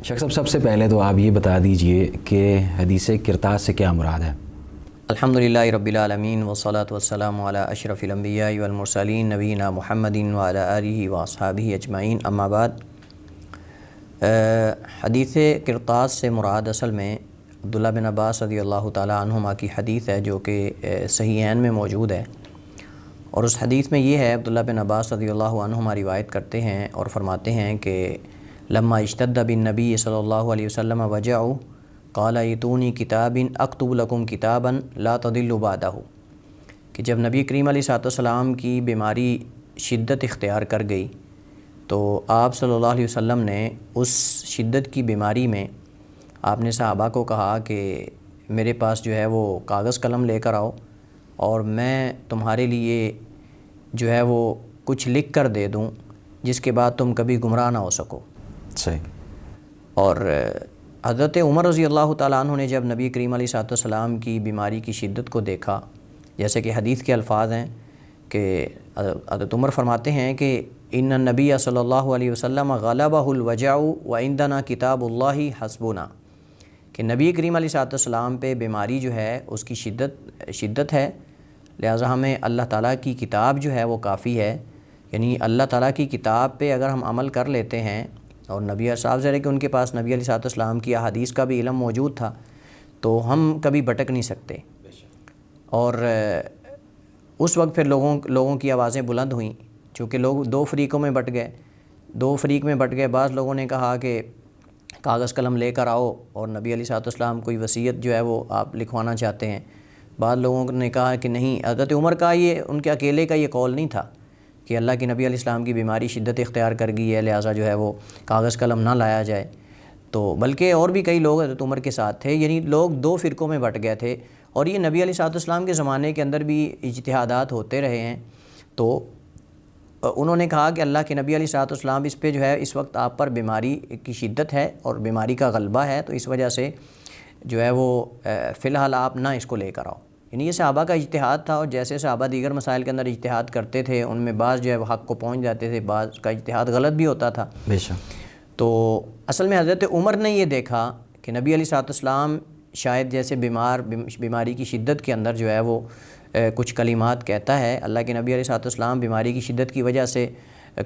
شیخ صاحب، سب سے پہلے تو آپ یہ بتا دیجئے کہ حدیث کرتاس سے کیا مراد ہے؟ الحمدللہ رب العالمین والصلاة والسلام علی اشرف الانبیاء والمرسلین نبینا محمد وعلی آلہ واصحابہ اجمعین، اما بعد۔ حدیث کرتاس سے مراد اصل میں عبداللہ بن عباس رضی اللہ تعالیٰ عنہما کی حدیث ہے، جو کہ صحیحین میں موجود ہے۔ اور اس حدیث میں یہ ہے، عبداللہ بن عباس رضی اللہ عنہما روایت کرتے ہیں اور فرماتے ہیں کہ لما اشتد بالنبی صلی اللہ علیہ وسلم وجع قال ایتونی کتاب اکتب لکم کتابا لا تضلوا بعدہ، کہ جب نبی کریم علیہ السلام کی بیماری شدت اختیار کر گئی تو آپ صلی اللہ علیہ وسلم نے اس شدت کی بیماری میں آپ نے صحابہ کو کہا کہ میرے پاس جو ہے وہ کاغذ قلم لے کر آؤ اور میں تمہارے لیے جو ہے وہ کچھ لکھ کر دے دوں جس کے بعد تم کبھی گمراہ نہ ہو سکو۔ صحیح۔ اور حضرت عمر رضی اللہ تعالیٰ عنہ نے جب نبی کریم علیہ السلام کی بیماری کی شدت کو دیکھا، جیسے کہ حدیث کے الفاظ ہیں کہ حضرت عمر فرماتے ہیں کہ ان النبی صلی اللہ علیہ وسلم غلبہ الوجع وعندنا کتاب اللہ حسبنا، کہ نبی کریم علیہ السلام پہ بیماری جو ہے اس کی شدت ہے، لہٰذا ہمیں اللہ تعالیٰ کی کتاب جو ہے وہ کافی ہے۔ یعنی اللہ تعالیٰ کی کتاب پہ اگر ہم عمل کر لیتے ہیں، اور نبی صاحب ذرا کہ ان کے پاس نبی علیہ السلام کی احادیث کا بھی علم موجود تھا، تو ہم کبھی بھٹک نہیں سکتے۔ اور اس وقت پھر لوگوں کی آوازیں بلند ہوئیں، چونکہ لوگ دو فریقوں میں بٹ گئے۔ بعض لوگوں نے کہا کہ کاغذ قلم لے کر آؤ، اور نبی علیہ السلام کوئی وصیت جو ہے وہ آپ لکھوانا چاہتے ہیں۔ بعض لوگوں نے کہا کہ نہیں، حضرت عمر کا یہ ان کے اکیلے کا یہ قول نہیں تھا کہ اللہ کے نبی علیہ السلام کی بیماری شدت اختیار کر گئی ہے، لہٰذا جو ہے وہ کاغذ قلم نہ لایا جائے، تو بلکہ اور بھی کئی لوگ حضرت عمر کے ساتھ تھے۔ یعنی لوگ دو فرقوں میں بٹ گئے تھے، اور یہ نبی علیہ السلام کے زمانے کے اندر بھی اجتہادات ہوتے رہے ہیں۔ تو انہوں نے کہا کہ اللہ کے نبی علیہ السلام اس پہ جو ہے اس وقت آپ پر بیماری کی شدت ہے اور بیماری کا غلبہ ہے، تو اس وجہ سے جو ہے وہ فی الحال آپ نہ اس کو لے کر آؤ۔ یعنی یہ صحابہ کا اجتہاد تھا، اور جیسے صحابہ دیگر مسائل کے اندر اجتہاد کرتے تھے، ان میں بعض جو ہے وہ حق کو پہنچ جاتے تھے، بعض کا اجتہاد غلط بھی ہوتا تھا۔ بے شک۔ تو اصل میں حضرت عمر نے یہ دیکھا کہ نبی علیہ السلام شاید جیسے بیماری کی شدت کے اندر جو ہے وہ کچھ کلمات کہتا ہے، اللہ کے نبی علیہ السلام بیماری کی شدت کی وجہ سے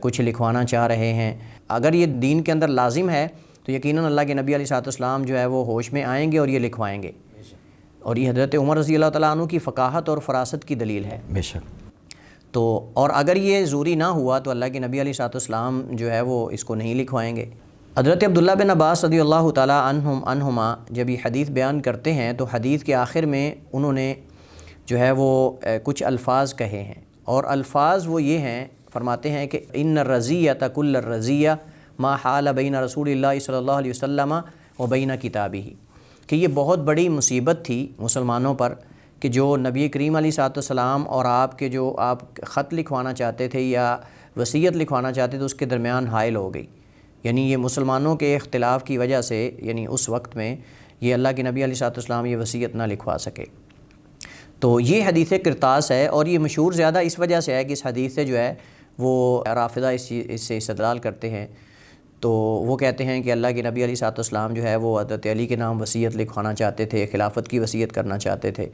کچھ لکھوانا چاہ رہے ہیں، اگر یہ دین کے اندر لازم ہے تو یقیناً اللہ کے نبی علیہ السلام جو ہے وہ ہوش میں آئیں گے اور یہ لکھوائیں گے۔ اور یہ حضرت عمر رضی اللہ تعالیٰ عنہ کی فقاہت اور فراست کی دلیل ہے۔ بے شک۔ تو اور اگر یہ ضروری نہ ہوا تو اللہ کے نبی علیہ السلام جو ہے وہ اس کو نہیں لکھوائیں گے۔ حضرت عبداللہ بن عباس رضی اللہ تعالیٰ عنہما جب یہ حدیث بیان کرتے ہیں تو حدیث کے آخر میں انہوں نے جو ہے وہ کچھ الفاظ کہے ہیں، اور الفاظ وہ یہ ہیں، فرماتے ہیں کہ ان الرزیۃ کل الرزیہ ما حال بین رسول اللہ صلی اللہ علیہ وسلم و بین کتابہ، کہ یہ بہت بڑی مصیبت تھی مسلمانوں پر کہ جو نبی کریم علیہ السلام اور آپ کے جو آپ خط لکھوانا چاہتے تھے یا وصیت لکھوانا چاہتے تھے اس کے درمیان حائل ہو گئی۔ یعنی یہ مسلمانوں کے اختلاف کی وجہ سے، یعنی اس وقت میں یہ اللہ کے نبی علیہ السلام یہ وصیت نہ لکھوا سکے۔ تو یہ حدیث کرتاس ہے، اور یہ مشہور زیادہ اس وجہ سے ہے کہ اس حدیث سے جو ہے وہ رافضہ اس سے استدلال کرتے ہیں۔ تو وہ کہتے ہیں کہ اللہ کے نبی علیہ السلام جو ہے وہ حضرت علی کے نام وصیت لکھوانا چاہتے تھے، خلافت کی وصیت کرنا چاہتے تھے،